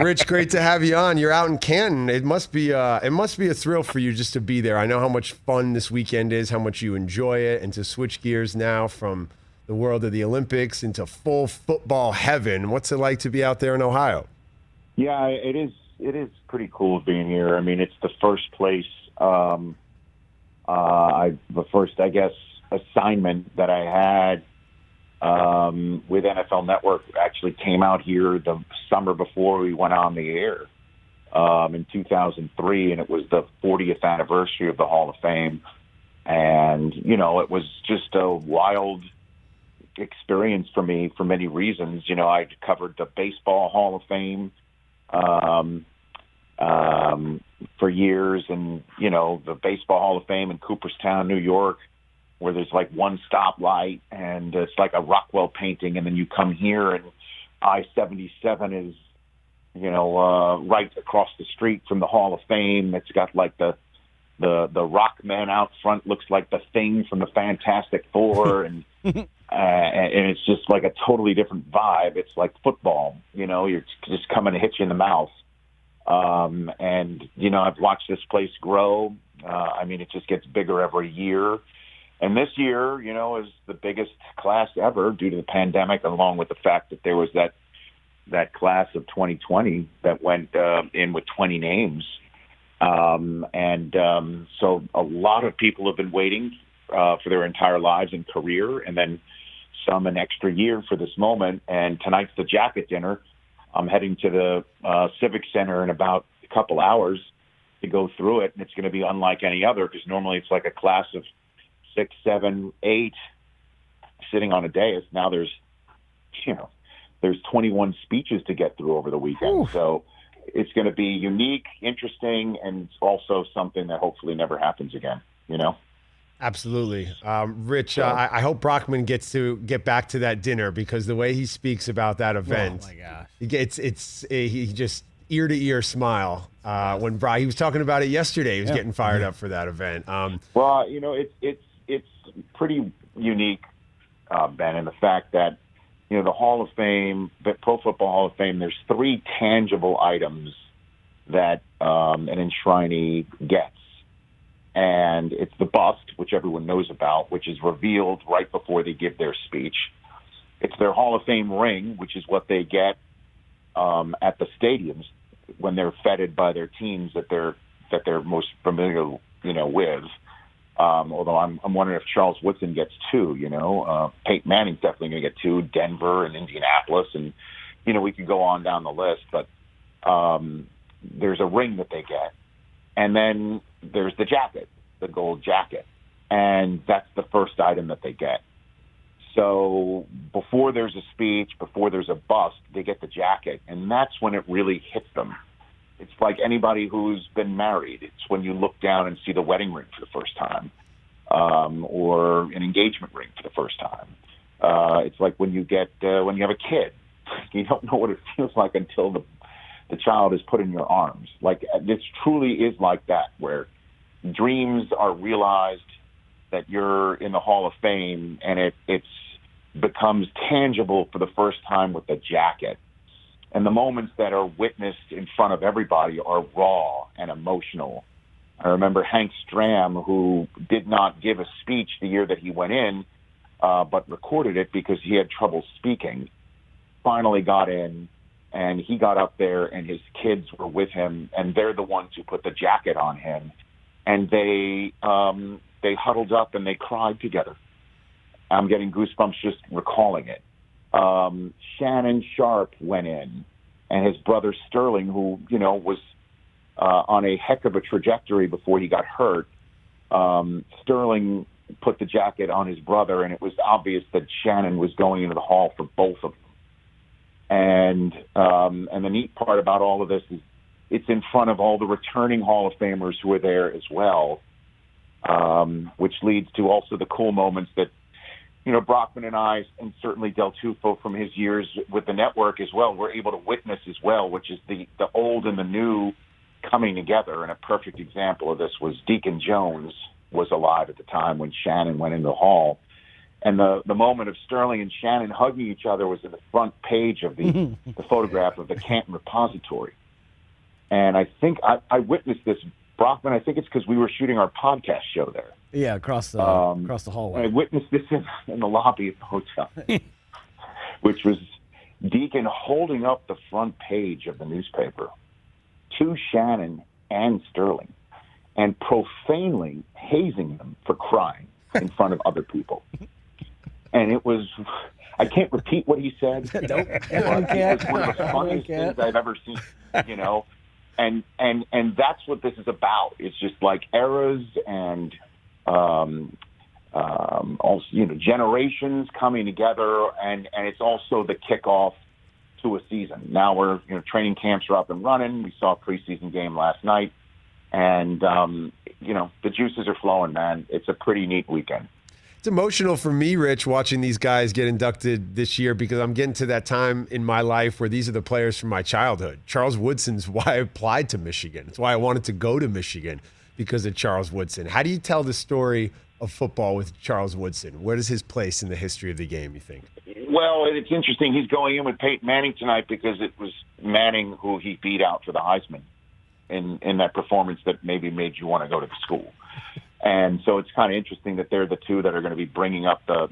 Rich, great to have you on. You're out in Canton. It must be a thrill for you just to be there. I know how much fun this weekend is, how much you enjoy it, and to switch gears now from the world of the Olympics into full football heaven. What's it like to be out there in Ohio? Yeah, it is. It is pretty cool being here. I mean, it's the first place, the first, I guess, assignment that I had with NFL Network actually came out here the summer before we went on the air in 2003, and it was the 40th anniversary of the Hall of Fame. And, it was just a wild experience for me for many reasons. I covered the Baseball Hall of Fame for years, and, the Baseball Hall of Fame in Cooperstown, New York, where there's like one stoplight and it's like a Rockwell painting, and then you come here and I-77 is, right across the street from the Hall of Fame. It's got like the rock man out front looks like the Thing from the Fantastic Four, and it's just like a totally different vibe. It's like football, you're just coming to hit you in the mouth. And I've watched this place grow. It just gets bigger every year. And this year, is the biggest class ever due to the pandemic, along with the fact that there was that class of 2020 that went in with 20 names. So a lot of people have been waiting for their entire lives and career, and then some an extra year for this moment. And tonight's the jacket dinner. I'm heading to the Civic Center in about a couple hours to go through it, and it's going to be unlike any other, because normally it's like a class of 6, 7, 8 sitting on a dais. Now there's 21 speeches to get through over the weekend. Oof. So it's going to be unique, interesting, and also something that hopefully never happens again, Absolutely. Rich, I hope Brockman gets to get back to that dinner, because the way he speaks about that event, oh my gosh, he just ear to ear smile. When he was talking about it yesterday, he was getting fired up for that event. Well, it's pretty unique, Ben, in the fact that, the Hall of Fame, the Pro Football Hall of Fame, there's 3 tangible items that an enshrinee gets. And it's the bust, which everyone knows about, which is revealed right before they give their speech. It's their Hall of Fame ring, which is what they get at the stadiums when they're feted by their teams that they're most familiar, with. Although I'm wondering if Charles Woodson gets 2. Peyton Manning's definitely going to get 2. Denver and Indianapolis, and we could go on down the list. But there's a ring that they get, and then there's the jacket, the gold jacket, and that's the first item that they get. So before there's a speech, before there's a bust, they get the jacket, and that's when it really hits them. It's like anybody who's been married. It's when you look down and see the wedding ring for the first time, or an engagement ring for the first time. It's like when you have a kid. You don't know what it feels like until the child is put in your arms. Like, this truly is like that, where dreams are realized, that you're in the Hall of Fame, and it becomes tangible for the first time with the jacket. And the moments that are witnessed in front of everybody are raw and emotional. I remember Hank Stram, who did not give a speech the year that he went in, but recorded it because he had trouble speaking, finally got in, and he got up there, and his kids were with him, and they're the ones who put the jacket on him. And they huddled up and they cried together. I'm getting goosebumps just recalling it. Shannon Sharp went in, and his brother Sterling, who, was on a heck of a trajectory before he got hurt. Sterling put the jacket on his brother, and it was obvious that Shannon was going into the hall for both of them. And the neat part about all of this is it's in front of all the returning Hall of Famers who are there as well, which leads to also the cool moments that, Brockman and I, and certainly Del Tufo from his years with the network as well, were able to witness as well, which is the old and the new coming together. And a perfect example of this was Deacon Jones was alive at the time when Shannon went into the hall. And the moment of Sterling and Shannon hugging each other was in the front page of the photograph of the Canton Repository. And I think I witnessed this, Brockman. I think it's because we were shooting our podcast show there. Yeah, across the hallway. I witnessed this in the lobby of the hotel, which was Deacon holding up the front page of the newspaper to Shannon and Sterling and profanely hazing them for crying in front of other people. And it was, I can't repeat what he said. Nope. It was one of the funniest things I've ever seen, and that's what this is about. It's just like eras and also, generations coming together, and it's also the kickoff to a season. Now we're, training camps are up and running. We saw a preseason game last night, and the juices are flowing, man. It's a pretty neat weekend. It's emotional for me, Rich, watching these guys get inducted this year because I'm getting to that time in my life where these are the players from my childhood. Charles Woodson's why I applied to Michigan. It's why I wanted to go to Michigan, because of Charles Woodson. How do you tell the story of football with Charles Woodson? Where does his place in the history of the game, you think? Well, it's interesting. He's going in with Peyton Manning tonight because it was Manning who he beat out for the Heisman in that performance that maybe made you want to go to the school. And so it's kind of interesting that they're the two that are going to be bringing up the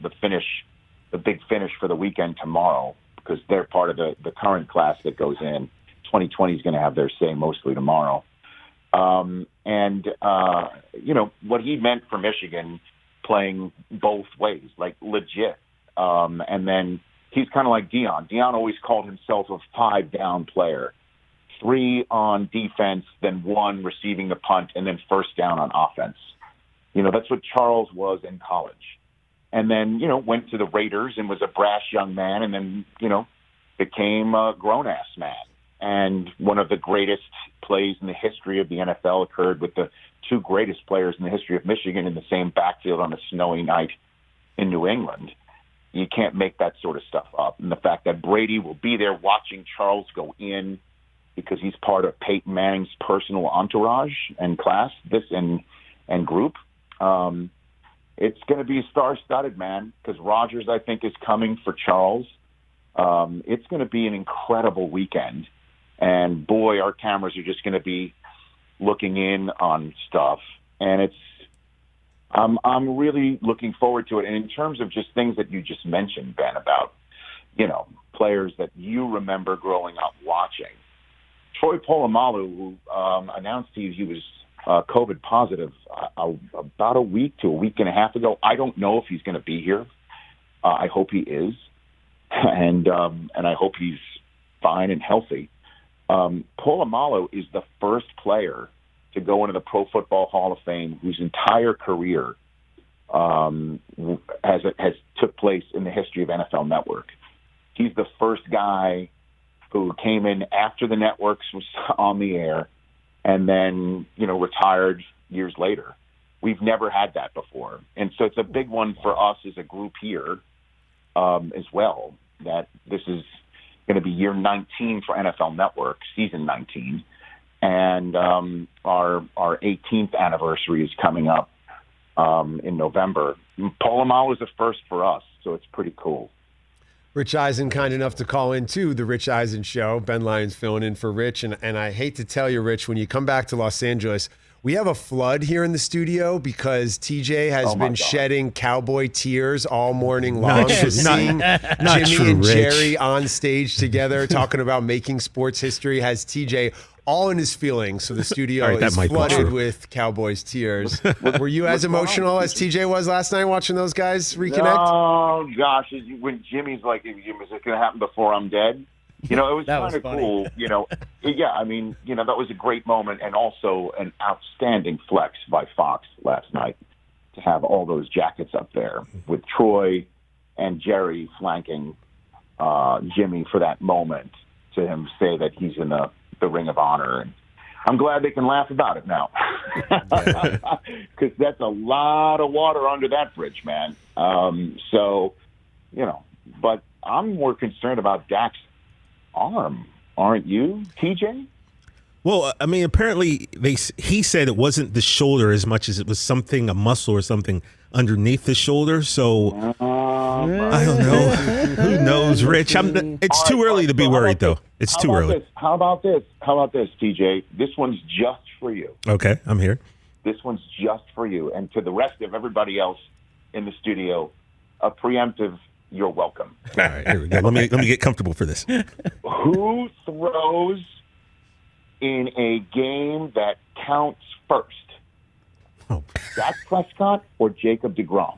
big finish for the weekend tomorrow, because they're part of the current class that goes in. 2020 is going to have their say mostly tomorrow. What he meant for Michigan, playing both ways, like legit. And then he's kind of like Deion. Deion always called himself a 5-down player. 3 on defense, then 1 receiving the punt, and then first down on offense. That's what Charles was in college. And then, went to the Raiders and was a brash young man, and then, became a grown-ass man. And one of the greatest plays in the history of the NFL occurred with the 2 greatest players in the history of Michigan in the same backfield on a snowy night in New England. You can't make that sort of stuff up. And the fact that Brady will be there watching Charles go in because he's part of Peyton Manning's personal entourage and class, and group, it's going to be star-studded, man, because Rodgers, I think, is coming for Charles. It's going to be an incredible weekend. And, boy, our cameras are just going to be looking in on stuff. And I'm really looking forward to it. And in terms of just things that you just mentioned, Ben, about, players that you remember growing up watching, Troy Polamalu, who announced he was COVID positive about a week to a week and a half ago. I don't know if he's going to be here. I hope he is. And I hope he's fine and healthy. Polamalu is the first player to go into the Pro Football Hall of Fame whose entire career has took place in the history of NFL Network. He's the first guy who came in after the networks was on the air and then, retired years later. We've never had that before. And so it's a big one for us as a group here as well, that this is going to be year 19 for NFL Network, season 19. And our 18th anniversary is coming up in November. Polamalu is a first for us, so it's pretty cool. Rich Eisen, kind enough to call in to the Rich Eisen Show. Ben Lyons filling in for Rich. And I hate to tell you, Rich, when you come back to Los Angeles, we have a flood here in the studio because TJ has been shedding cowboy tears all morning long. Seeing Jimmy and Jerry on stage together talking about making sports history has TJ all in his feelings. So the studio is flooded with Cowboys tears. Were you as emotional as TJ was last night watching those guys reconnect? Oh, gosh. When Jimmy's like, is it going to happen before I'm dead? It was kind of cool. Yeah, I mean, that was a great moment and also an outstanding flex by Fox last night to have all those jackets up there with Troy and Jerry flanking Jimmy for that moment, to him say that he's in the Ring of Honor. And I'm glad they can laugh about it now, because that's a lot of water under that bridge, man. But I'm more concerned about Dak's arm, aren't you, TJ? Well, I mean, apparently he said it wasn't the shoulder as much as it was a muscle or something underneath the shoulder. So I don't know. Who knows, Rich? It's too early to be worried, though. It's too early. How about this, TJ? This one's just for you. Okay, I'm here. This one's just for you. And to the rest of everybody else in the studio, a preemptive, you're welcome. All right, here we go. Let me get comfortable for this. Who throws in a game that counts first? Oh. Dak Prescott or Jacob deGrom?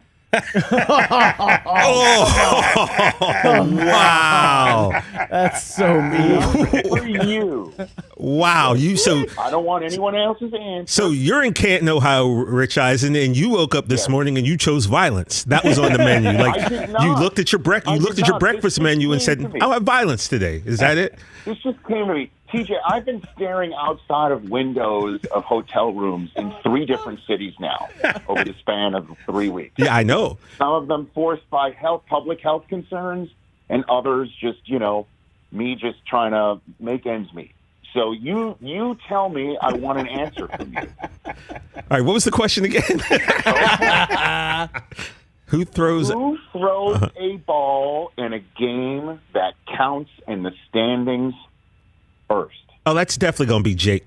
Wow. That's so mean. For you. Wow. I don't want anyone else's answer. So you're in Canton, Ohio, Rich Eisen, and you woke up this morning and you chose violence. That was on the menu. Like you looked at your breakfast menu and said, "I'll have violence today." Is that it? This just came to me. TJ, I've been staring outside of windows of hotel rooms in 3 different cities now over the span of 3 weeks. Yeah, I know. Some of them forced by public health concerns, and others just, me just trying to make ends meet. So you tell me, I want an answer from you. All right, what was the question again? Who throws a ball in a game that counts in the standings first? Oh, that's definitely going to be Jake.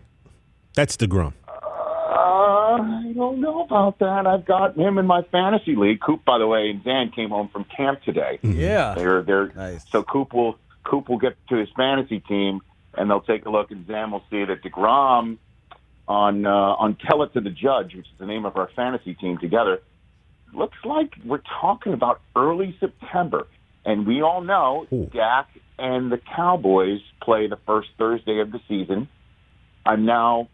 That's deGrom. I don't know about that. I've got him in my fantasy league. Coop, by the way, and Dan came home from camp today. Yeah. They're nice. So Coop will get to his fantasy team, and they'll take a look, and Zan will see that deGrom on Tell It to the Judge, which is the name of our fantasy team together, looks like we're talking about early September. And we all know Dak and the Cowboys play the first Thursday of the season. I'm now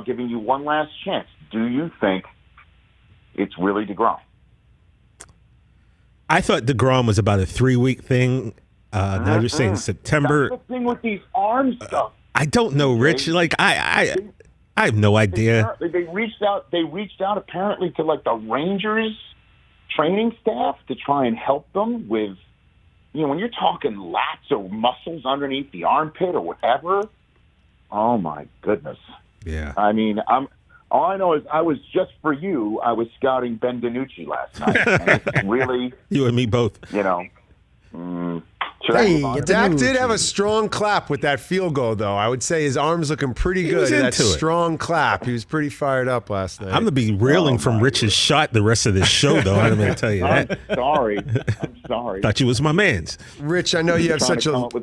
giving you one last chance. Do you think it's really deGrom? I thought deGrom was about a 3-week thing. Now you're saying September. That's the thing with these arm stuff. I don't know, Rich. Like I have no idea. They reached out apparently to like the Rangers training staff to try and help them with, when you're talking lats or muscles underneath the armpit or whatever. Oh my goodness. Yeah. I mean, all I know is I was scouting Ben DiNucci last night. And it's really, you and me both. Hey, Dak did have a strong clap with that field goal, though. I would say his arm's looking pretty good. That strong clap. He was pretty fired up last night. I'm going to be reeling from Rich's shot the rest of this show, though. I'm going to tell you that. I'm sorry. Thought you was my man's. Rich, I know you have such a love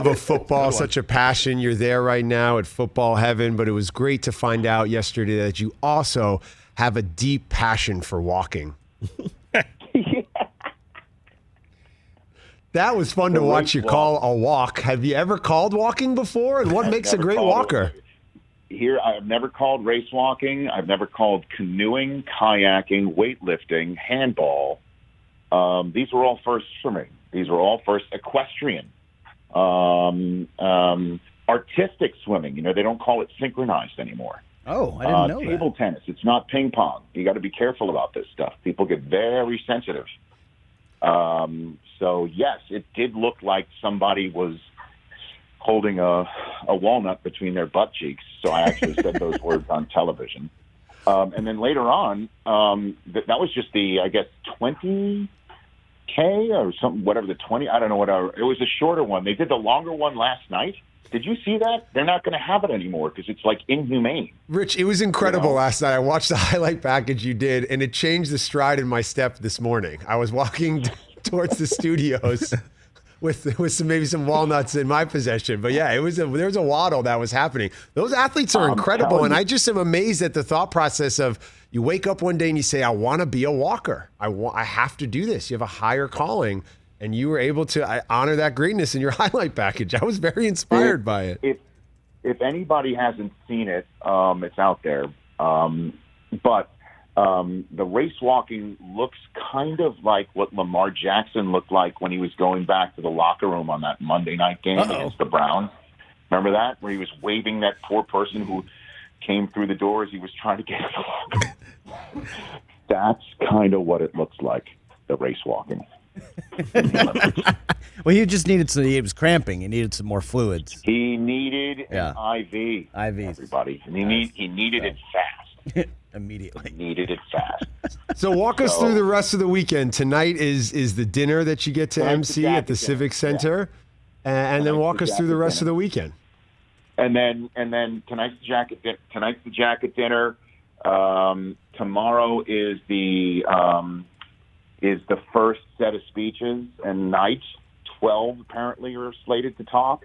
of football, such a passion. You're there right now at football heaven, but it was great to find out yesterday that you also have a deep passion for walking. Yeah. That was fun to watch you call a walk. Have you ever called walking before? And what makes a great walker? I've never called race walking. I've never called canoeing, kayaking, weightlifting, handball. These were all firsts for me. These were all first. Equestrian, artistic swimming. They don't call it synchronized anymore. Oh, I didn't know Table tennis. It's not ping pong. You got to be careful about this stuff. People get very sensitive. So yes, it did look like somebody was holding a walnut between their butt cheeks. So I actually said those words on television. And then later on, that was just the, I guess, 20K or something, whatever the 20, I don't know whatever. It was a shorter one. They did the longer one last night. Did you see that? They're not going to have it anymore because it's like inhumane. Rich, it was incredible last night. I watched the highlight package you did, and it changed the stride in my step this morning. I was walking towards the studios with some walnuts in my possession. But yeah, there was a waddle that was happening. Those athletes are incredible, and I just am amazed at the thought process of you wake up one day and you say, I want to be a walker. I have to do this. You have a higher calling, and you were able to honor that greatness in your highlight package. I was very inspired by it. If anybody hasn't seen it, it's out there. But the race walking looks kind of like what Lamar Jackson looked like when he was going back to the locker room on that Monday night game against the Browns. Remember that? Where he was waving that poor person who came through the door as he was trying to get to the locker room. That's kind of what it looks like, the race walking. Well, he just needed he was cramping. He needed some more fluids. He needed an IV. IV. Everybody. And he needed it fast. Immediately. Needed it fast. So walk us through the rest of the weekend. Tonight is the dinner that you get to MC at the Civic Center, and then walk us through the rest of the weekend. And then tonight's the jacket dinner. Tomorrow is the first set of speeches, and night 12 apparently are slated to talk,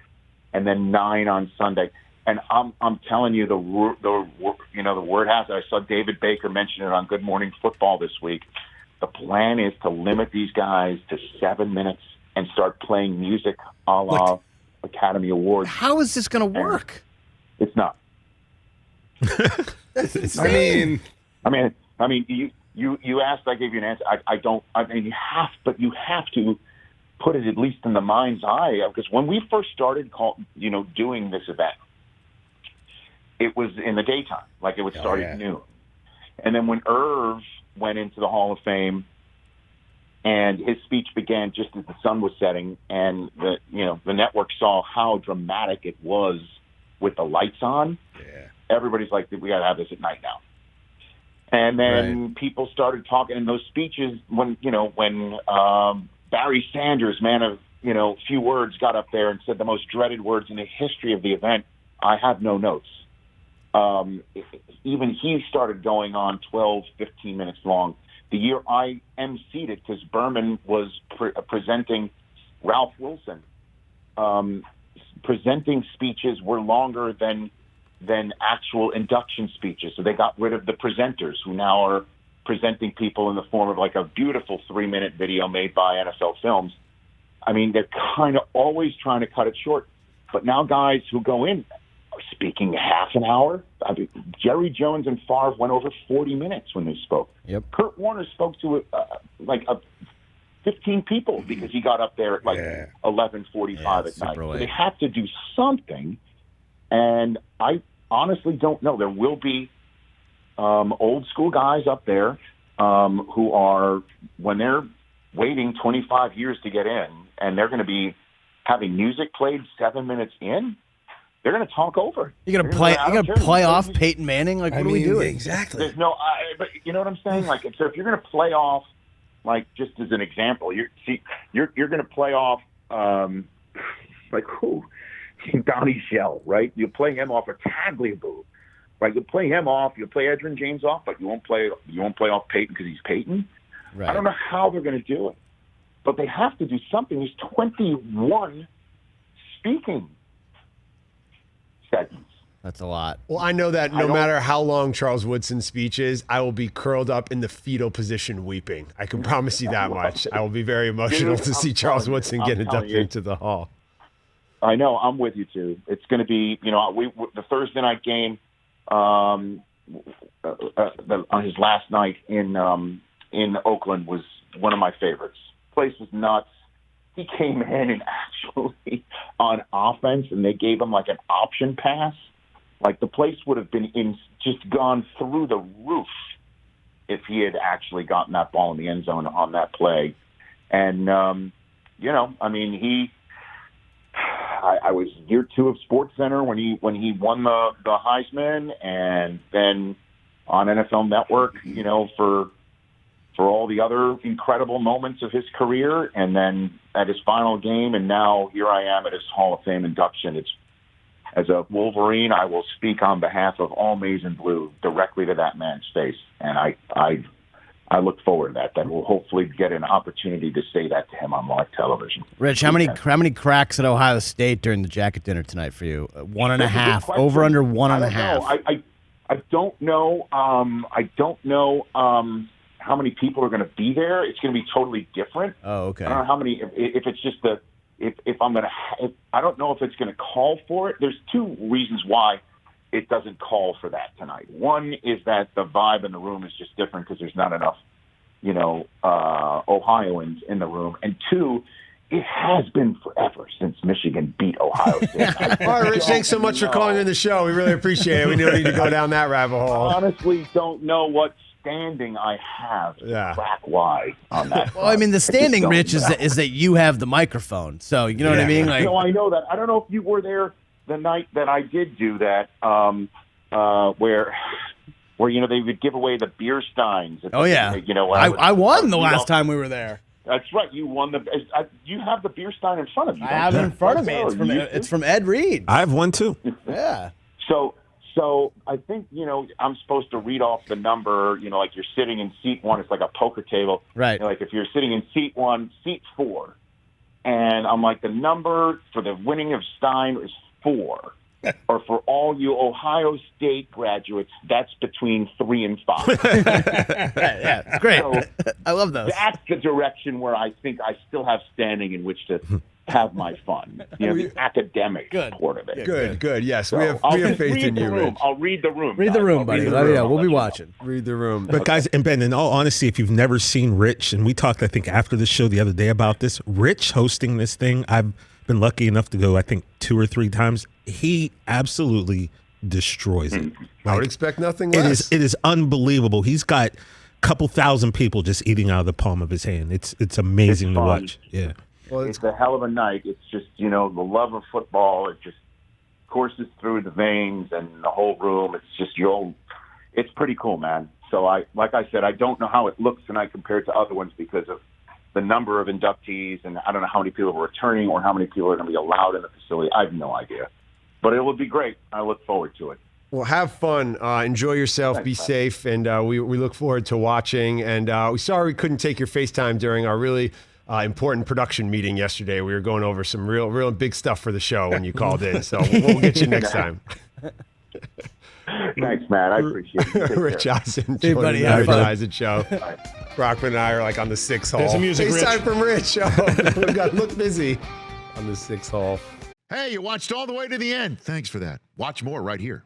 and then 9 on Sunday. And I'm telling you, the word has it. I saw David Baker mention it on Good Morning Football this week. The plan is to limit these guys to 7 minutes and start playing music a la Academy Awards. How is this going to work? It's not. That's insane. I mean, you asked, I gave you an answer. I mean, you have to put it at least in the mind's eye, because when we first started doing this event, it was in the daytime, like it would start at noon. And then when Irv went into the Hall of Fame and his speech began just as the sun was setting, and the network saw how dramatic it was with the lights on, everybody's like, we got to have this at night now. And then people started talking in those speeches when Barry Sanders, man of few words, got up there and said the most dreaded words in the history of the event. I have no notes. Even he started going on 12, 15 minutes long. The year I emceed it, because Berman was presenting Ralph Wilson, presenting speeches were longer than actual induction speeches. So they got rid of the presenters, who now are presenting people in the form of like a beautiful 3-minute video made by NFL Films. I mean, they're kind of always trying to cut it short. But now guys who go in are speaking half an hour. I mean, Jerry Jones and Favre went over 40 minutes when they spoke. Yep. Kurt Warner spoke to 15 people because he got up there at 11:45 at night. So they have to do something, and I honestly don't know. There will be old school guys up there who are, when they're waiting 25 years to get in, and they're going to be having music played 7 minutes in. They're going to talk over. You're going to play off Peyton Manning? Like, what are we doing? Exactly. There's no, but you know what I'm saying? Like, so if you're going to play off, like, just as an example, you're going to play off, like who? Donnie Shell, right? You play him off a Tagliabue, right? You play him off. You play Edgerrin James off, but you won't play off Peyton because he's Peyton. Right. I don't know how they're going to do it, but they have to do something. There's 21 speaking segments. That's a lot. Well, I know that no matter how long Charles Woodson's speech is, I will be curled up in the fetal position weeping. I can promise you that much. I will be very emotional to see Charles Woodson get inducted into the Hall. I know. I'm with you, too. It's going to be, the Thursday night game on his last night in Oakland was one of my favorites. Place was nuts. He came in and actually on offense, and they gave him like an option pass. Like the place would have been just gone through the roof if he had actually gotten that ball in the end zone on that play. And I was year 2 of SportsCenter when he won the Heisman, and then on NFL Network, for all the other incredible moments of his career, and then at his final game, and now here I am at his Hall of Fame induction. It's, as a Wolverine, I will speak on behalf of all maize and blue directly to that man's face, and I look forward to that. That will hopefully get an opportunity to say that to him on live television. Rich, how many cracks at Ohio State during the jacket dinner tonight for you? 1.5. Over under 1.5. I don't know. I don't know how many people are going to be there. It's going to be totally different. Oh, okay. I don't know how many. If it's just I don't know if it's going to call for it. There's 2 reasons why it doesn't call for that tonight. One is that the vibe in the room is just different because there's not enough, Ohioans in the room. And 2, it has been forever since Michigan beat Ohio State. All right, Rich, thanks so much for calling in the show. We really appreciate it. We don't need to go down that rabbit hole. Honestly, don't know what standing I have to crack why on that. Well, I mean, the standing, Rich, is that you have the microphone. So, you know what I mean? Like, I know that. I don't know if you were there the night that I did do that, where where they would give away the beer steins. Oh yeah, I won the last time we were there. That's right. You won you have the beer stein in front of you. I have it in front of me. It's from Ed Reed. I have one too. Yeah. So I think, I'm supposed to read off the number, like you're sitting in seat 1. It's like a poker table. Right. Like if you're sitting in seat 1, seat 4. And I'm like, the number for the winning of Stein is 4. Or for all you Ohio State graduates, that's between 3 and 5. Yeah, it's great. So I love those. that's the direction where I think I still have standing in which to have my fun. The academic part of it. Good. Yes, So we have faith in you, Rich. I'll read the room. Read the room, buddy. We'll be watching. Read the room. But guys, and Ben, in all honesty, if you've never seen Rich, and we talked, I think, after the show the other day about this, Rich hosting this thing, I've been lucky enough to go, I think, 2 or 3 times. He absolutely destroys it. I would expect nothing less. It is unbelievable. He's got a couple thousand people just eating out of the palm of his hand. It's amazing to watch. Yeah. Well, it's a hell of a night. It's just, the love of football. It just courses through the veins and the whole room. It's just it's pretty cool, man. So like I said, I don't know how it looks tonight compared to other ones because of the number of inductees, and I don't know how many people are returning or how many people are going to be allowed in the facility. I have no idea. But it will be great. I look forward to it. Well, have fun. Enjoy yourself. Thanks, be man. safe. And we look forward to watching. And we're sorry we couldn't take your FaceTime during our really important production meeting yesterday. We were going over some real big stuff for the show when you called in. So we'll get you next time. Thanks, man. I appreciate it. Rich Eisen, Hey, buddy, the have Rich fun. Eisen Show. Brockman and I are like on the 6th hole. There's some music, FaceTime Rich. from Rich. Oh, we got look busy on the 6th hole. Hey, you watched all the way to the end. Thanks for that. Watch more right here.